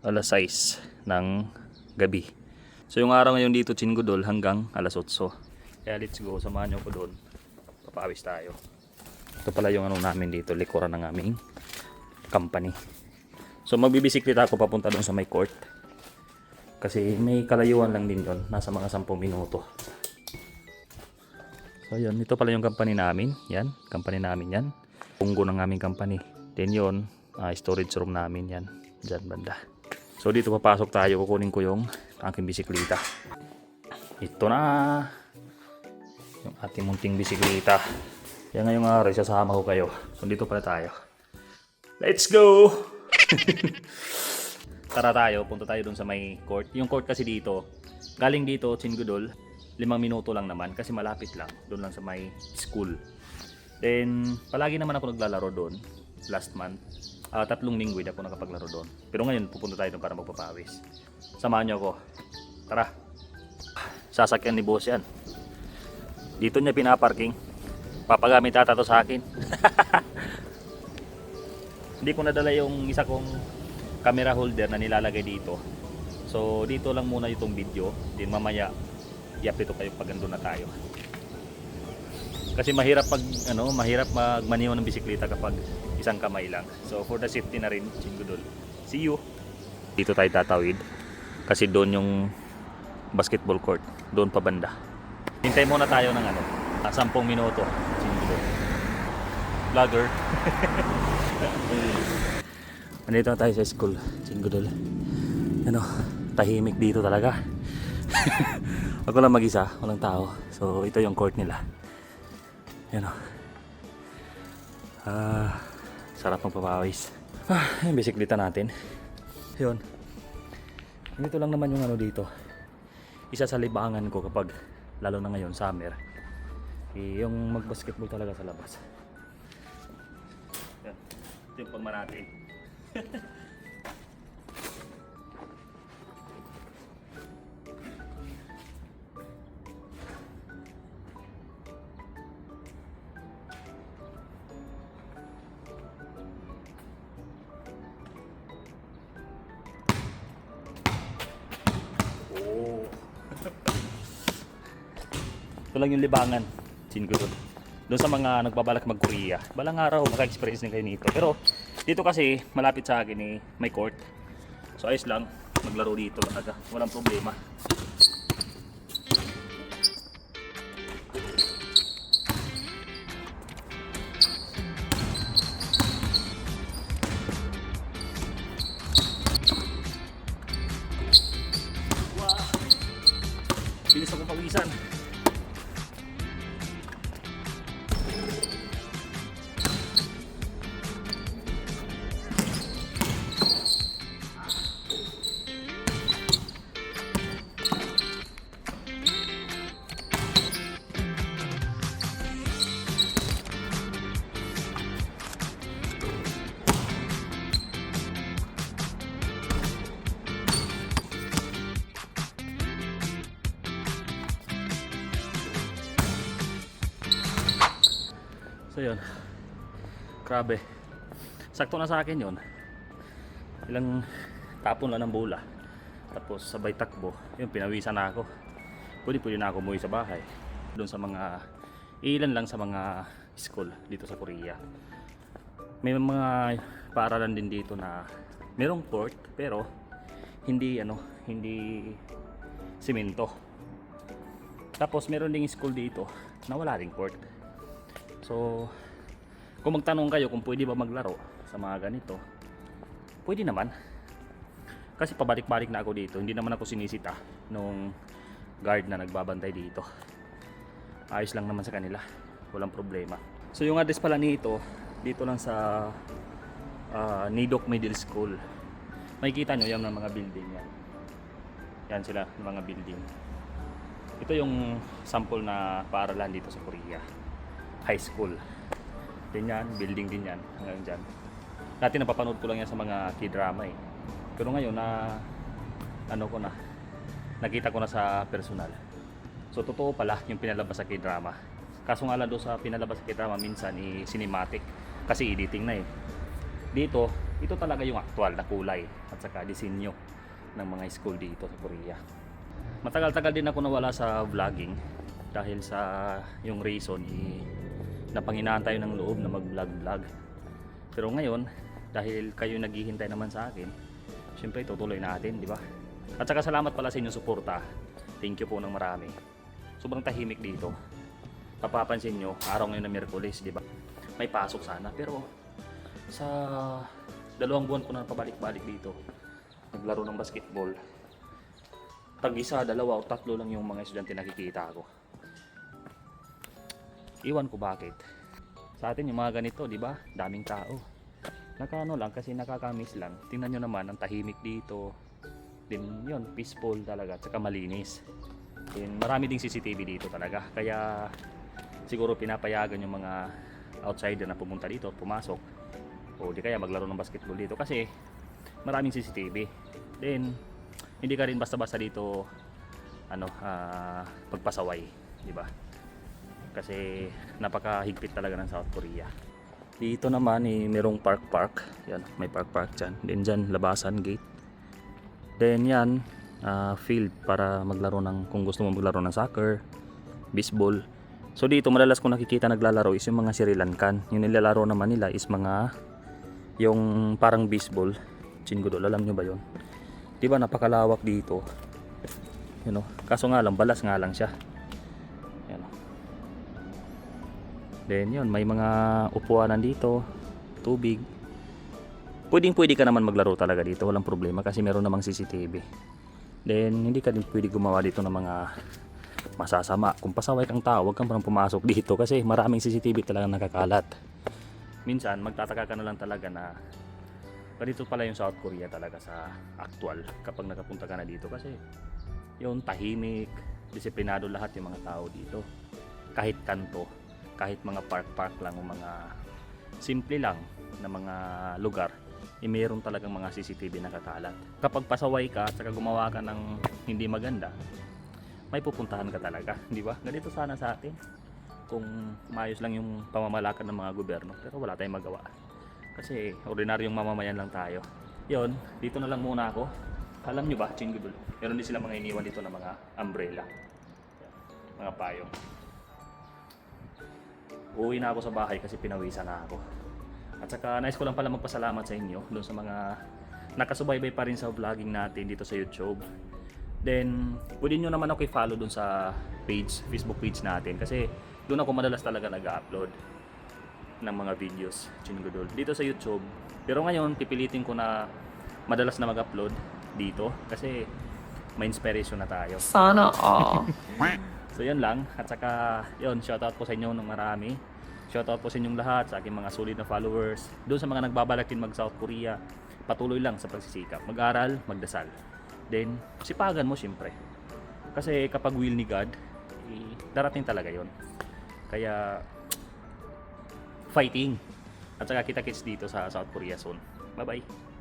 alas 6 ng gabi. So yung araw ngayon dito Chingodol hanggang alas 8. Kaya let's go, samahan nyo ko doon. Papawis tayo. Ito pala yung ano namin dito, likuran ng aming company. So magbibisikleta ako papunta doon sa may court. Kasi may kalayuan lang din doon, nasa mga 10 minuto. So yun, ito pala yung company namin. Yan, company namin yan. Punggo ng aming company. Then yun, storage room namin yan. Diyan banda. So dito papasok tayo, kukunin ko yung aking bisikleta. Ito na yung ating munting bisikleta. Yan ngayong araw, sasama ko kayo. So dito pala tayo. Let's go! Tara tayo, punta tayo dun sa may court. Yung court kasi dito, galing dito, Chingodol, 5 minuto lang naman kasi malapit lang. Doon lang sa may school. Then, palagi naman ako naglalaro doon last month. 3 linggo hindi ako nakapaglaro doon. Pero ngayon, pupunta tayo doon para magpapawis. Samahan nyo ako. Tara. Sasakyan ni boss yan. Dito niya pinaparking. Papagamit ata to sa akin. Hindi ko nadala yung isa kong camera holder na nilalagay dito. So dito lang muna itong video. Din mamaya i-update ko kayo pag andun na tayo. Kasi mahirap mahirap magmaniho ng bisikleta kapag isang kamay lang. So for the safety na rin, Chingodol. See you. Dito tayo tatawid kasi doon yung basketball court, doon pa banda. Hintay muna tayo ng 10 minuto, Chingodol. Vlogger. Nandito na tayo sa school, Chingodol. Tahimik dito talaga. Ako lang mag-isa, walang tao. So ito yung court nila. Sarap magpapawis. Yung bisikleta natin. Yun. Ganito lang naman yung dito. Isa sa libangan ko kapag, lalo na ngayon, summer. Yung mag-basketball talaga sa labas. Yan. Ito yung pagmanati. Ito lang yung libangan, Chingodol. Doon sa mga nagbabalak mag-Korea, balang araw maka-experience din kayo nito. Pero dito kasi malapit sa akin may court. So ayos lang, maglaro dito talaga, walang problema. Wow! Bilis akong pawisan. So yun, grabe, sakto na sa akin yun. Ilang tapon lang ng bola, tapos sabay takbo, yun, pinawisan na ako. Pwede na ako umuwi sa bahay. Doon sa mga, ilan lang sa mga school dito sa Korea. May mga paaralan din dito na merong court, pero hindi hindi simento. Tapos meron ding school dito na wala ring court. So, kung magtanong kayo kung pwede ba maglaro sa mga ganito, pwede naman. Kasi pabalik-balik na ako dito. Hindi naman ako sinisita nung guard na nagbabantay dito. Ayos lang naman sa kanila. Walang problema. So, yung address pala nito, dito lang sa Nidok Middle School. Makikita nyo yan ng mga building yan. Yan sila, ng mga building. Ito yung sample na paaralan dito sa Korea. High school. Din yan, building din yan, hanggang dyan. Dati napapanood ko lang yan sa mga K-drama Pero ngayon nakita ko na sa personal. So totoo pala yung pinalabas sa K-drama. Kaso nga lang doon sa pinalabas sa K-drama minsan cinematic. Kasi editing na Dito, ito talaga yung actual na kulay at saka disenyo ng mga school dito sa Korea. Matagal-tagal din ako nawala sa vlogging dahil sa yung reason napanghinaan tayo ng loob na mag-vlog. Pero ngayon, dahil kayo naghihintay naman sa akin, syempre tutuloy natin, di ba? At saka salamat pala sa inyong suporta. Thank you po ng marami. Sobrang tahimik dito. Papapansin nyo, araw ngayon na Miyerkules, di ba? May pasok sana, pero sa 2 buwan ko na pabalik-balik dito, naglaro ng basketball. Tag-1, 2 o 3 lang yung mga estudyante nakikita ko. Iwan ko bakit. Sa atin yung mga ganito, di ba? Daming tao. Nakano lang kasi nakakamiss lang. Tingnan nyo naman ang tahimik dito. Din yun, peaceful talaga, at saka malinis. Din marami ding CCTV dito talaga. Kaya siguro pinapayagan yung mga outsider na pumunta dito, pumasok. O di kaya maglaro ng basketball dito kasi maraming CCTV. Then hindi ka rin basta-basta dito pagpasaway, di ba? Kasi napakahigpit talaga ng South Korea. Dito naman merong park. Yan, may park diyan. Then diyan labasan gate. Then yan field para maglaro ng, kung gusto mo maglaro ng soccer, baseball. So dito madalas kung nakikita naglalaro is yung mga Sri Lankan. Yung nilalaro naman nila is mga yung parang baseball, Chingodol, alam nyo ba yun? Diba napakalawak dito, kaso nga lang balas nga lang siya. Then yun, may mga upuanan dito, tubig. Pwede ka naman maglaro talaga dito, walang problema kasi meron namang CCTV. Then hindi ka din pwede gumawa dito ng mga masasama. Kung pasaway kang tao, huwag kang parang pumasok dito kasi maraming CCTV talaga nakakalat. Minsan magtataka ka na lang talaga na ganito pala yung South Korea talaga sa actual kapag nakapunta ka na dito, kasi yung tahimik, disiplinado lahat yung mga tao dito. Kahit kanto, kahit mga park lang o mga simple lang na mga lugar, mayroon talagang mga CCTV nakakalat. Kapag pasaway ka at saka gumawa ka ng hindi maganda, may pupuntahan ka talaga, di ba? Ganito sana sa atin kung maayos lang yung pamamalakad ng mga gobyerno, pero wala tayong magawa kasi ordinaryong mamamayan lang tayo. Yon, dito na lang muna ako. Alam nyo ba, Chingodol, meron din sila mga iniwan dito na mga umbrella, mga payong. Uuwi na ako sa bahay kasi pinawisan na ako. At saka nais ko lang pala magpasalamat sa inyo doon sa mga nakasubaybay pa rin sa vlogging natin dito sa YouTube. Then pwede nyo naman ako i-follow doon sa page, Facebook page natin, kasi doon ako madalas talaga nag-upload ng mga videos, Chingodol, dito sa YouTube. Pero ngayon pipilitin ko na madalas na mag-upload dito kasi may inspiration na tayo. Sana all. So yun lang, at saka yun, shoutout po sa inyo ng marami. Shoutout po sa inyong lahat, sa aking mga solid na followers. Doon sa mga nagbabalak din mag South Korea, patuloy lang sa pagsisikap, mag-aral, magdasal. Then sipagan mo syempre, kasi kapag will ni God, darating talaga yon. Kaya fighting. At saka kita-kits dito sa South Korea soon. Bye bye.